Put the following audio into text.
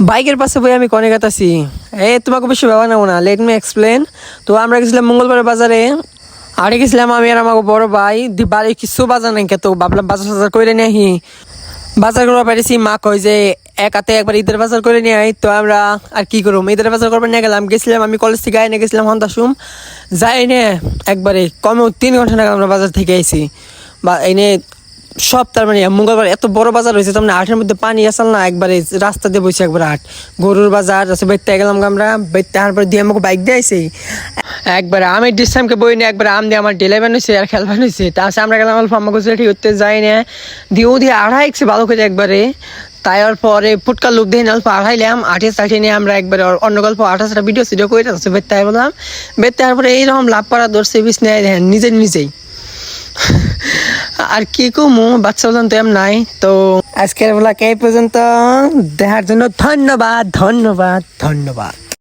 বাইকের পাশে বই আমি কনে গাতাছি। তোমাকে বেশি ভাবা নেবো না, লেট মি এক্সপ্লেন। তো আমরা গেছিলাম মঙ্গলবার বাজারে, আরে গেছিলাম আমি আর আমাকে বড় ভাই। বাড়ি কিছু বাজার নাই, তো ভাবলাম বাজার টাজার করে নিয়ে আহি। বাজার করবার পারিছি, মা কয় যে এক হাতে একবার ঈদের বাজার করে নিয়ে আই। তো আমরা আর কি করবো, ঈদের বাজার করবার নিয়ে গেছিলাম আমি কলেজ থেকে আইনে গেছিলাম হন্তাসুম যাই নে একবারে কমেও 3 ঘন্টা নাগাদ আমরা বাজার থেকে আইছি। বা এনে সব তার মানে মঙ্গলবার এত বড় বাজার হয়েছে, তার মানে আটের মধ্যে পানি আসাল না, একবারে রাস্তা দিয়ে বসে একবার আট গরুর বাজার আছে। বেরতে গেলাম আমরা, বেরতে আসার পর দিয়ে আমাকে বাইক দিয়ে আইসি একবারে আমি ডিসটামকে বই নিয়ে একবার আম দিয়ে আমার ডেলাই বানিয়েছে আর খেলা বানিয়েছে। তা আসে আমরা গেলাম অল্প আমাকে ঠিক করতে যাই না, দিয়ে আড়াই ভালো করে একবারে। তাই আর পরে ফুটকার লোক দিয়ে অল্প আড়াইলাম, চাঠিয়ে নিয়ে আমরা একবারে অন্য গল্প 28টা ভিডিও করে বেরতে বললাম। বেরতে পরে এইরকম লাভ করা ধরছে বিষ নেয় দেখেন নিজেই। আর কি কমু, বাচ্চা বললাম তো এম নাই। তো আজকের ব্লগ এই পর্যন্ত, দেখার জন্য ধন্যবাদ।